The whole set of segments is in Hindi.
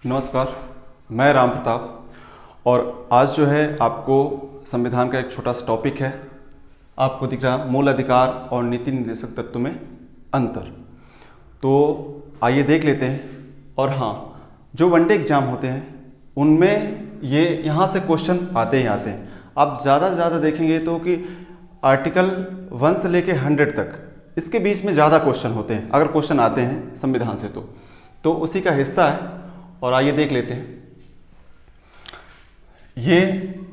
नमस्कार, मैं राम प्रताप और आज जो है आपको संविधान का एक छोटा सा टॉपिक है। आपको दिख रहा मूल अधिकार और नीति निर्देशक तत्व में अंतर। तो आइए देख लेते हैं। और हाँ, जो वनडे एग्जाम होते हैं उनमें ये यहाँ से क्वेश्चन आते ही आते हैं। आप ज़्यादा से ज़्यादा देखेंगे तो कि आर्टिकल 1 से लेके 100 तक इसके बीच में ज़्यादा क्वेश्चन होते हैं, अगर क्वेश्चन आते हैं संविधान से तो उसी का हिस्सा है। और आइए देख लेते हैं। ये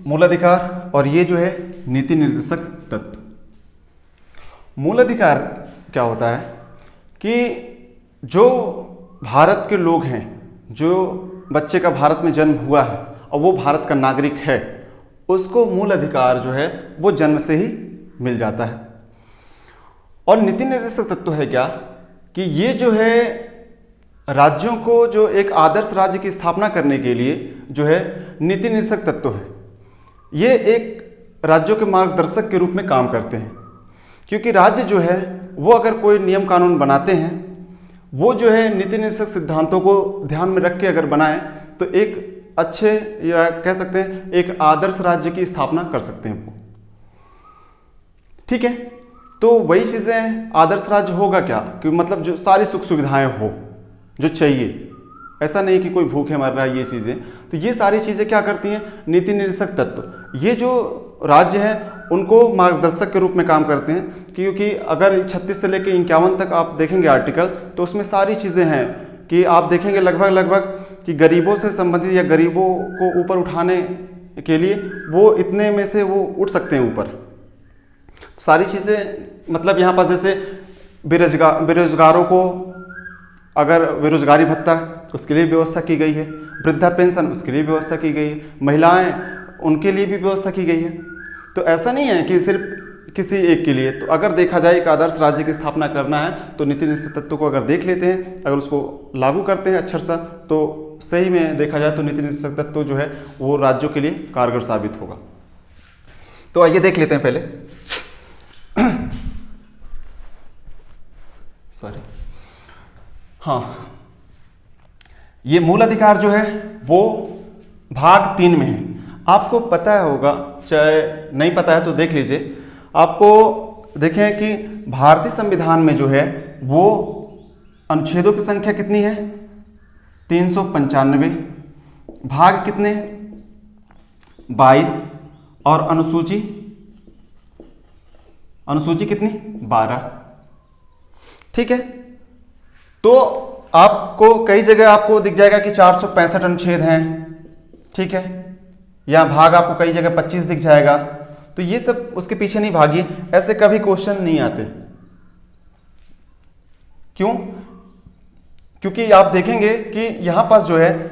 मूल अधिकार और ये जो है नीति निर्देशक तत्व। मूल अधिकार क्या होता है कि जो भारत के लोग हैं, जो बच्चे का भारत में जन्म हुआ है और वो भारत का नागरिक है, उसको मूल अधिकार जो है वो जन्म से ही मिल जाता है। और नीति निर्देशक तत्व है क्या कि ये जो है राज्यों को जो एक आदर्श राज्य की स्थापना करने के लिए जो है नीति निर्देशक तत्व है, ये एक राज्यों के मार्गदर्शक के रूप में काम करते हैं। क्योंकि राज्य जो है वो अगर कोई नियम कानून बनाते हैं, वो जो है नीति निर्देशक सिद्धांतों को ध्यान में रख के अगर बनाएं तो एक अच्छे या कह सकते हैं एक आदर्श राज्य की स्थापना कर सकते हैं वो। ठीक है, तो वही चीज़ें आदर्श राज्य होगा क्या कि मतलब जो सारी सुख सुविधाएं हो जो चाहिए, ऐसा नहीं कि कोई भूखे मर रहा है, ये चीज़ें। तो ये सारी चीज़ें क्या करती हैं, नीति निर्देशक तत्व ये जो राज्य हैं उनको मार्गदर्शक के रूप में काम करते हैं। क्योंकि अगर 36 से लेकर 51 तक आप देखेंगे आर्टिकल, तो उसमें सारी चीज़ें हैं कि आप देखेंगे लगभग कि गरीबों से संबंधित या गरीबों को ऊपर उठाने के लिए वो इतने में से वो उठ सकते हैं ऊपर। सारी चीज़ें मतलब यहाँ पर जैसे बेरोजगारों को अगर बेरोजगारी भत्ता उसके लिए व्यवस्था की गई है, वृद्धा पेंशन उसके लिए व्यवस्था की गई है, महिलाएं उनके लिए भी व्यवस्था की गई है। तो ऐसा नहीं है कि सिर्फ किसी एक के लिए। तो अगर देखा जाए एक आदर्श राज्य की स्थापना करना है तो नीति निर्देशक तत्व को अगर देख लेते हैं, अगर उसको लागू करते हैं अक्षर सा, तो सही में देखा जाए तो नीति निर्देशक तत्व जो है वो राज्यों के लिए कारगर साबित होगा। तो आइए देख लेते हैं पहले। सॉरी, हाँ, ये मूल अधिकार जो है वो भाग 3 में है। आपको पता होगा, चाहे नहीं पता है तो देख लीजिए। आपको देखें कि भारतीय संविधान में जो है वो अनुच्छेदों की संख्या कितनी है, 395, भाग कितने 22 और अनुसूची कितनी 12। ठीक है, तो आपको कई जगह आपको दिख जाएगा कि 465 अनुच्छेद हैं। ठीक है, या भाग आपको कई जगह 25 दिख जाएगा। तो ये सब उसके पीछे नहीं भागिए, ऐसे कभी क्वेश्चन नहीं आते। क्यों? क्योंकि आप देखेंगे कि यहां पास जो है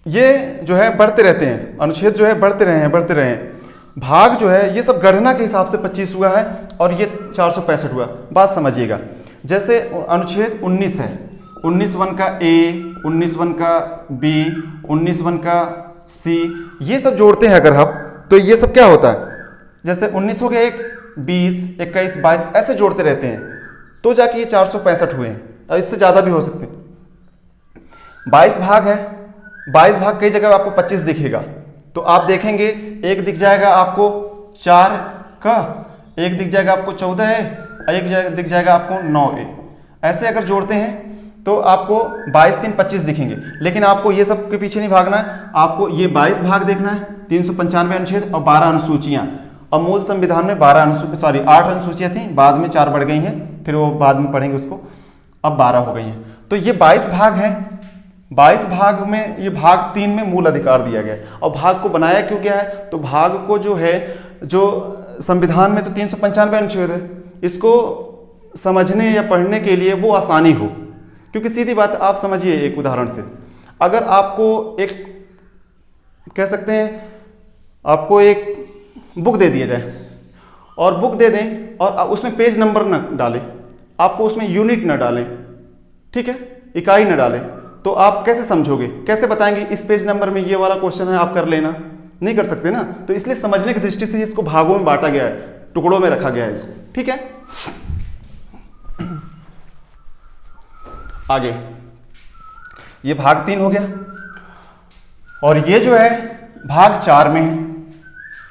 ये जो है बढ़ते रहते हैं, अनुच्छेद जो है बढ़ते रहे हैं। भाग जो है ये सब गणना के हिसाब से 25 हुआ है और ये 465 हुआ। बात समझिएगा, जैसे अनुच्छेद 19 है, 19(1) का ए, 19(1) का बी, 19(1) का सी, ये सब जोड़ते हैं अगर हम, तो ये सब क्या होता है, जैसे 19 हो गया एक, 20, 21, 22 ऐसे जोड़ते रहते हैं, तो जाके ये 465 हुए हैं। और इससे ज़्यादा भी हो सकते हैं। 22 भाग है, 22 भाग कई जगह आपको 25 दिखेगा। तो आप देखेंगे एक दिख जाएगा आपको 4 का, एक दिख जाएगा आपको 14 है, एक दिख जाएगा आपको 9A। ऐसे अगर जोड़ते हैं तो आपको 22, 3, 25 दिखेंगे। लेकिन आपको ये सब के पीछे नहीं भागना है, आपको ये 22 भाग देखना है, 395 अनुच्छेद और 12 अनुसूचियां। और मूल संविधान में 8 अनुसूचियां थी, बाद में 4 बढ़ गई हैं, फिर वो बाद में पढ़ेंगे उसको, अब 12 हो गई हैं। तो ये 22 भाग हैं। 22 भाग में ये भाग 3 में मूल अधिकार दिया गया है। और भाग को बनाया क्यों गया है, तो भाग को जो है जो संविधान में तो 395 अनुच्छेद है, इसको समझने या पढ़ने के लिए वो आसानी हो। क्योंकि सीधी बात आप समझिए, एक उदाहरण से अगर आपको एक कह सकते हैं आपको एक बुक दे दिया जाए और बुक दे दें और उसमें पेज नंबर न डालें, आपको उसमें यूनिट न डालें, ठीक है, इकाई न डालें, तो आप कैसे समझोगे, कैसे बताएंगे इस पेज नंबर में ये वाला क्वेश्चन है, आप कर लेना, नहीं कर सकते ना। तो इसलिए समझने की दृष्टि से इसको भागों में बांटा गया है, टुकड़ों में रखा गया है इसको। ठीक है, आगे ये भाग 3 हो गया, और ये जो है भाग 4 में है।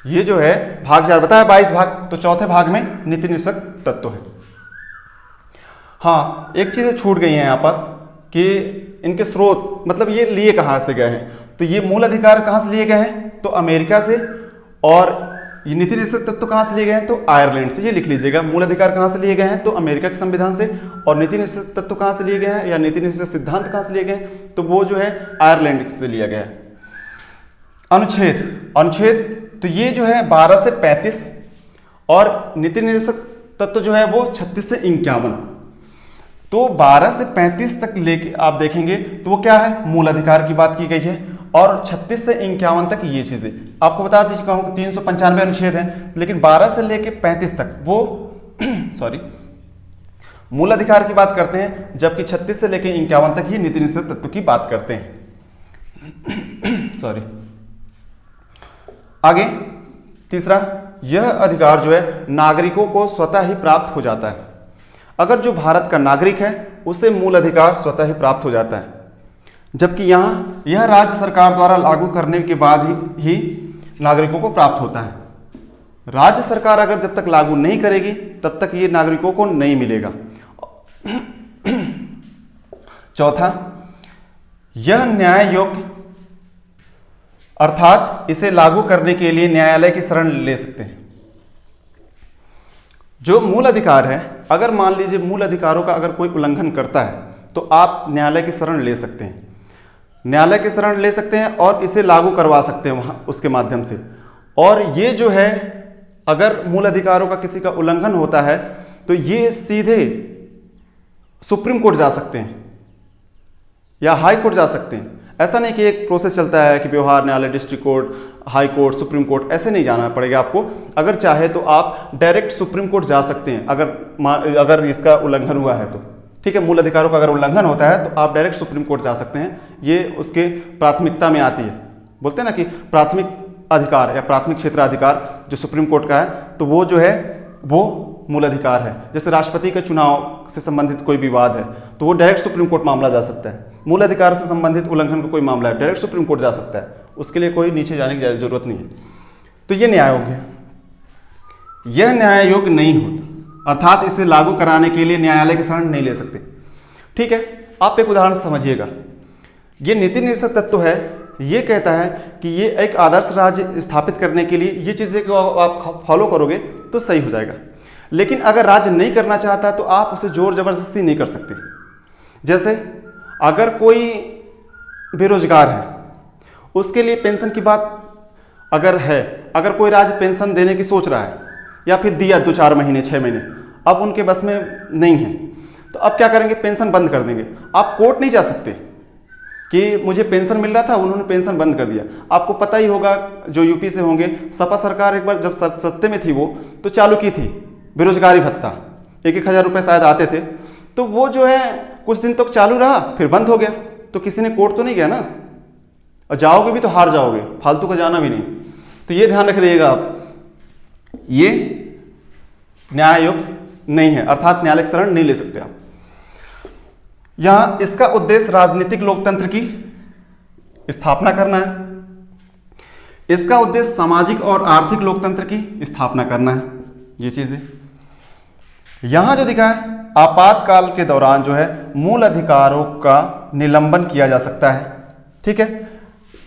ये जो है भाग 4 बताया 22 भाग, तो चौथे भाग में नीति निषेधक तत्व है। हाँ, एक चीजें छूट गई हैं यहाँ पास कि इनके स्रोत, मतलब ये लिए कहाँ से गए हैं, तो ये मूल अधिकार कहाँ से लिए गए हैं, तो अमेरिका से, और ये नीति निषेधक तत्व कहाँ से लिए गए हैं, तो आयरलैंड से। ये लिख लीजिएगा, मूल अधिकार कहाँ से लिए गए हैं, तो अमेरिका के संविधान से, और नीति निषेधक तत्व कहाँ से लिए गए हैं या नीति निषेधक सिद्धांत कहाँ से लिए गए हैं, तो वो जो है आयरलैंड से लिया गया है। अनुच्छेद तो ये जो है 12 से 35, और नीति निषेधक तत्व जो है वो 36 से 51। तो 12 से 35 तक लेके आप देखेंगे तो वो क्या है, मूल अधिकार की बात की गई है, और 36 से 51 तक ये चीजें आपको बता दी चुका हूं। 395 अनुच्छेद हैं, लेकिन 12 से लेके 35 तक वो सॉरी मूल अधिकार की बात करते हैं, जबकि 36 से लेके 51 तक ये नीति निषेधक तत्व की बात करते हैं। सॉरी, आगे तीसरा, यह अधिकार जो है नागरिकों को स्वतः ही प्राप्त हो जाता है। अगर जो भारत का नागरिक है उसे मूल अधिकार स्वतः ही प्राप्त हो जाता है, जबकि यहाँ यह राज्य सरकार द्वारा लागू करने के बाद ही नागरिकों को प्राप्त होता है। राज्य सरकार अगर जब तक लागू नहीं करेगी तब तक ये नागरिकों को नहीं मिलेगा। चौथा, यह न्याय योग्य, अर्थात इसे लागू करने के लिए न्यायालय की शरण ले सकते हैं। जो मूल अधिकार है, अगर मान लीजिए मूल अधिकारों का अगर कोई उल्लंघन करता है तो आप न्यायालय की शरण ले सकते हैं, न्यायालय की शरण ले सकते हैं और इसे लागू करवा सकते हैं वहां उसके माध्यम से। और ये जो है, अगर मूल अधिकारों का किसी का उल्लंघन होता है तो ये सीधे सुप्रीम कोर्ट जा सकते हैं या हाई कोर्ट जा सकते हैं। ऐसा नहीं कि एक प्रोसेस चलता है कि व्यवहार न्यायालय, district court, high court, supreme court, ऐसे नहीं जाना पड़ेगा आपको। अगर चाहे तो आप डायरेक्ट सुप्रीम कोर्ट जा सकते हैं अगर इसका उल्लंघन हुआ है तो। ठीक है, मूल अधिकारों का अगर उल्लंघन होता है तो आप डायरेक्ट सुप्रीम कोर्ट जा सकते हैं, ये उसके प्राथमिकता में आती है। बोलते हैं ना कि प्राथमिक अधिकार या प्राथमिक क्षेत्राधिकार जो सुप्रीम कोर्ट का है, तो वो जो है वो मूल अधिकार है। जैसे राष्ट्रपति के चुनाव से संबंधित कोई विवाद है तो वो डायरेक्ट सुप्रीम कोर्ट मामला जा सकता है। मूल अधिकार से संबंधित उल्लंघन का कोई मामला है, डायरेक्ट सुप्रीम कोर्ट जा सकता है, उसके लिए कोई नीचे जाने की जरूरत नहीं है। तो ये न्याय योग्य है। यह न्याय योग्य नहीं होता, अर्थात इसे लागू कराने के लिए न्यायालय की शरण नहीं ले सकते। ठीक है, आप एक उदाहरण से समझिएगा। ये नीति निषेधक तत्व है, ये कहता है कि ये एक आदर्श राज्य स्थापित करने के लिए ये चीजें को आप फॉलो करोगे तो सही हो जाएगा। लेकिन अगर राज्य नहीं करना चाहता तो आप उसे जोर जबरदस्ती नहीं कर सकते। जैसे अगर कोई बेरोजगार है, उसके लिए पेंशन की बात अगर है, अगर कोई राज्य पेंशन देने की सोच रहा है या फिर दिया 2-4 महीने 6 महीने, अब उनके बस में नहीं है, तो अब क्या करेंगे, पेंशन बंद कर देंगे। आप कोर्ट नहीं जा सकते कि मुझे पेंशन मिल रहा था, उन्होंने पेंशन बंद कर दिया। आपको पता ही होगा, जो यूपी से होंगे, सपा सरकार एक बार जब सत्ते में थी वो तो चालू की थी बेरोजगारी भत्ता, 1-1 हज़ार रुपये शायद आते थे। तो वो जो है कुछ दिन तक चालू रहा, फिर बंद हो गया। तो किसी ने कोर्ट तो नहीं गया ना, और जाओगे भी तो हार जाओगे, फालतू का जाना भी नहीं। तो ये ध्यान रख रहिएगा आप, ये न्याय योग्य नहीं है, अर्थात न्यायालय की शरण नहीं ले सकते आप। यहां इसका उद्देश्य राजनीतिक लोकतंत्र की स्थापना करना है, इसका उद्देश्य सामाजिक और आर्थिक लोकतंत्र की स्थापना करना है। ये चीजें यहां जो दिखा है, आपातकाल के दौरान जो है मूल अधिकारों का निलंबन किया जा सकता है। ठीक है,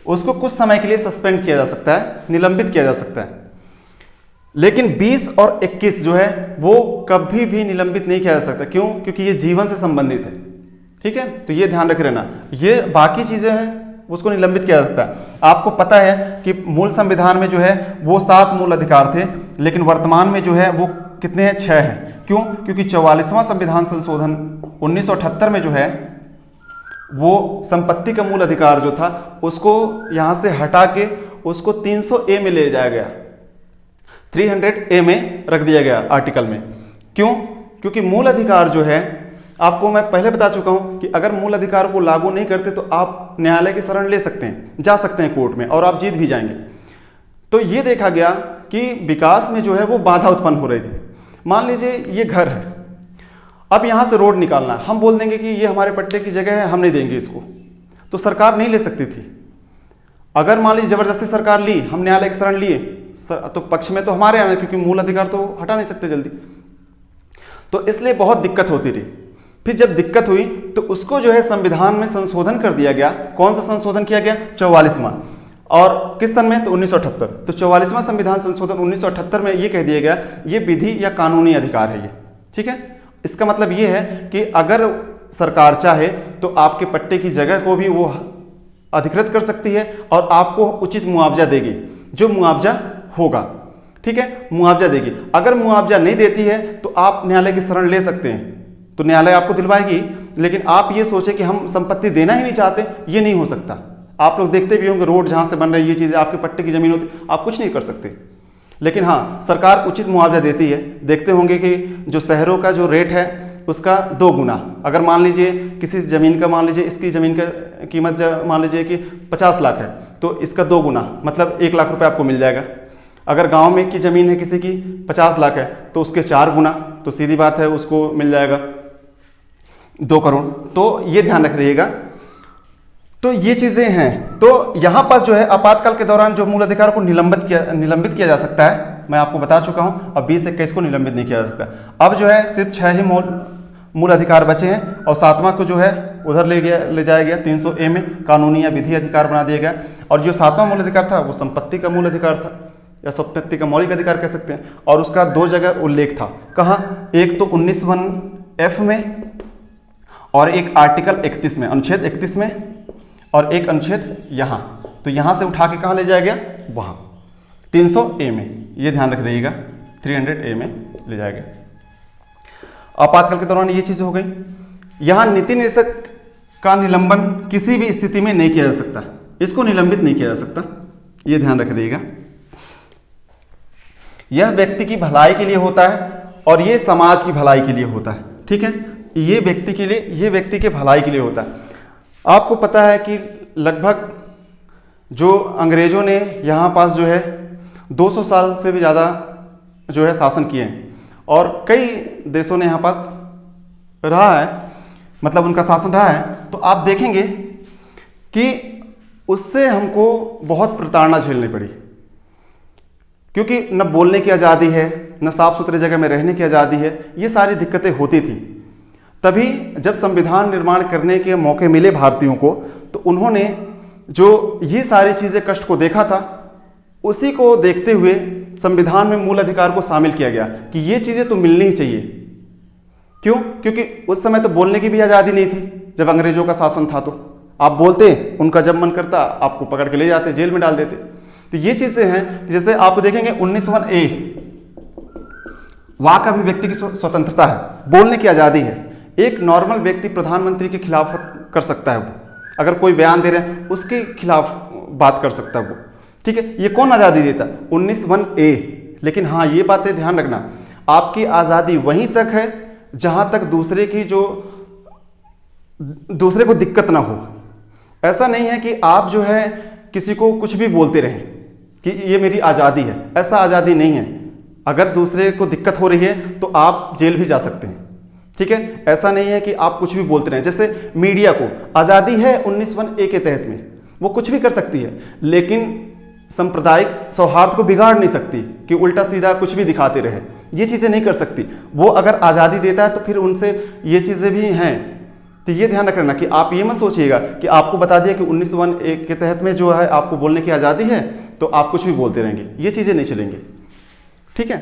उसको कुछ समय के लिए सस्पेंड किया जा सकता है, निलंबित किया जा सकता है। लेकिन 20 और 21 जो है वो कभी भी निलंबित नहीं किया जा सकता। क्यों? क्योंकि ये जीवन से संबंधित है। ठीक है, तो ये ध्यान रख रहना। ये बाकी चीजें हैं उसको निलंबित किया जा सकता है। आपको पता है कि मूल संविधान में जो है वो 7 मूल अधिकार थे, लेकिन वर्तमान में जो है वो कितने हैं? 6 हैं। क्यों? क्योंकि 44वां संविधान संशोधन 1978 में जो है वो संपत्ति का मूल अधिकार जो था उसको यहां से हटा के उसको 300A में ले जाया गया, 300A में रख दिया गया आर्टिकल में। क्यों? क्योंकि मूल अधिकार जो है, आपको मैं पहले बता चुका हूं कि अगर मूल अधिकार को लागू नहीं करते तो आप न्यायालय की शरण ले सकते हैं, जा सकते हैं कोर्ट में, और आप जीत भी जाएंगे। तो ये देखा गया कि विकास में जो है वो बाधा उत्पन्न हो रही थी। मान लीजिए ये घर है, अब यहां से रोड निकालना है, हम बोल देंगे कि ये हमारे पट्टे की जगह है, हम नहीं देंगे इसको। तो सरकार नहीं ले सकती थी। अगर मान लीजिए जबरदस्ती सरकार ली, हम न्यायालय की शरण लिए, तो पक्ष में तो हमारे आना, क्योंकि मूल अधिकार तो हटा नहीं सकते जल्दी, तो इसलिए बहुत दिक्कत होती रही। फिर जब दिक्कत हुई तो उसको जो है संविधान में संशोधन कर दिया गया। कौन सा संशोधन किया गया? 44वां। और किस सन में? तो 1978। तो 44वां संविधान संशोधन 1978 में ये कह दिया गया ये विधि या कानूनी अधिकार है ये, ठीक है। इसका मतलब ये है कि अगर सरकार चाहे तो आपके पट्टे की जगह को भी वो अधिकृत कर सकती है और आपको उचित मुआवजा देगी, जो मुआवजा होगा, ठीक है, मुआवजा देगी। अगर मुआवजा नहीं देती है तो आप न्यायालय की शरण ले सकते हैं, तो न्यायालय आपको दिलवाएगी। लेकिन आप ये सोचें कि हम संपत्ति देना ही नहीं चाहते, ये नहीं हो सकता। आप लोग देखते भी होंगे रोड जहां से बन रही ये चीजें आपके पट्टे की जमीन होती, आप कुछ नहीं कर सकते। लेकिन हाँ, सरकार उचित मुआवजा देती है। देखते होंगे कि जो शहरों का जो रेट है उसका 2 गुना, अगर मान लीजिए किसी ज़मीन का, मान लीजिए इसकी ज़मीन का कीमत मान लीजिए कि 50 लाख है, तो इसका 2 गुना मतलब 1 लाख रुपए आपको मिल जाएगा। अगर गांव में की ज़मीन है किसी की 50 लाख है तो उसके 4 गुना, तो सीधी बात है उसको मिल जाएगा 2 करोड़। तो ये ध्यान रख रहिएगा। तो ये चीज़ें हैं। तो यहाँ पर जो है आपातकाल के दौरान जो मूल अधिकार को निलंबित किया जा सकता है, मैं आपको बता चुका हूँ। अब 20-21 को निलंबित नहीं किया जा सकता। अब जो है सिर्फ 6 ही मूल अधिकार बचे हैं और 7वां को जो है उधर ले जाया गया 300A में कानूनी या विधि अधिकार बना दिया गया। और जो 7वां मूल अधिकार था वो संपत्ति का मूल अधिकार था या संपत्ति का मौलिक अधिकार कह सकते हैं। और उसका 2 जगह उल्लेख था। कहाँ? एक तो 19(1)F में और एक आर्टिकल 31 में, अनुच्छेद 31 में, और एक अनुच्छेद यहाँ। तो यहाँ से उठा के कहाँ ले जाया गया? वहाँ 300A में। ये ध्यान रख रहिएगा, 300A में ले जाया गया। आपातकाल के दौरान ये चीज़ें हो गई। यहाँ नीति निर्देशक का निलंबन किसी भी स्थिति में नहीं किया जा सकता, इसको निलंबित नहीं किया जा सकता, ये ध्यान रख रहिएगा। यह व्यक्ति की भलाई के लिए होता है और ये समाज की भलाई के लिए होता है, ठीक है। ये व्यक्ति के लिए, ये व्यक्ति के भलाई के लिए होता है। आपको पता है कि लगभग जो अंग्रेजों ने यहाँ पास जो है 200 साल से भी ज़्यादा जो है शासन किए हैं और कई देशों ने यहाँ पास रहा है, मतलब उनका शासन रहा है। तो आप देखेंगे कि उससे हमको बहुत प्रताड़ना झेलनी पड़ी, क्योंकि न बोलने की आज़ादी है, न साफ सुथरी जगह में रहने की आज़ादी है, ये सारी दिक्कतें होती थी। तभी जब संविधान निर्माण करने के मौके मिले भारतीयों को, तो उन्होंने जो ये सारी चीज़ें कष्ट को देखा था, उसी को देखते हुए संविधान में मूल अधिकार को शामिल किया गया कि ये चीज़ें तो मिलनी ही चाहिए। क्यों? क्योंकि उस समय तो बोलने की भी आज़ादी नहीं थी जब अंग्रेजों का शासन था। तो आप बोलते, उनका जब मन करता आपको पकड़ के ले जाते, जेल में डाल देते। तो ये चीज़ें हैं, जैसे आप देखेंगे 19(1)A, वहाँ का भी व्यक्ति की स्वतंत्रता है, बोलने की आज़ादी है। एक नॉर्मल व्यक्ति प्रधानमंत्री के खिलाफ कर सकता है, वो अगर कोई बयान दे रहे हैं उसके खिलाफ बात कर सकता है वो, ठीक है। ये कौन आज़ादी देता? 19(1)A। लेकिन हाँ, ये बातें ध्यान रखना, आपकी आज़ादी वहीं तक है जहां तक दूसरे को दिक्कत ना हो। ऐसा नहीं है कि आप जो है किसी को कुछ भी बोलते रहें कि ये मेरी आज़ादी है, ऐसा आज़ादी नहीं है। अगर दूसरे को दिक्कत हो रही है तो आप जेल भी जा सकते हैं, ठीक है। ऐसा नहीं है कि आप कुछ भी बोलते रहें। जैसे मीडिया को आज़ादी है 19(1)A के तहत में, वो कुछ भी कर सकती है, लेकिन सांप्रदायिक सौहार्द को बिगाड़ नहीं सकती कि उल्टा सीधा कुछ भी दिखाते रहे, ये चीज़ें नहीं कर सकती। वो अगर आज़ादी देता है तो फिर उनसे ये चीज़ें भी हैं। तो ये ध्यान रखना कि आप ये मत सोचिएगा कि आपको बता दिया कि 19(1)A के तहत में जो है आपको बोलने की आज़ादी है तो आप कुछ भी बोलते रहेंगे, ये चीज़ें नहीं चलेंगी, ठीक है।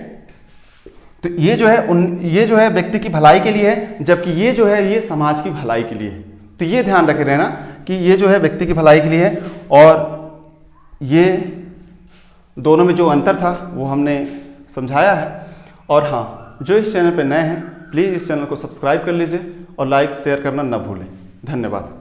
तो ये जो है व्यक्ति की भलाई के लिए है, जबकि ये जो है ये समाज की भलाई के लिए है। तो ये ध्यान रखे रहना कि ये जो है व्यक्ति की भलाई के लिए है। और ये दोनों में जो अंतर था वो हमने समझाया है। और हाँ, जो इस चैनल पर नए हैं प्लीज़ इस चैनल को सब्सक्राइब कर लीजिए और लाइक शेयर करना न भूलें। धन्यवाद।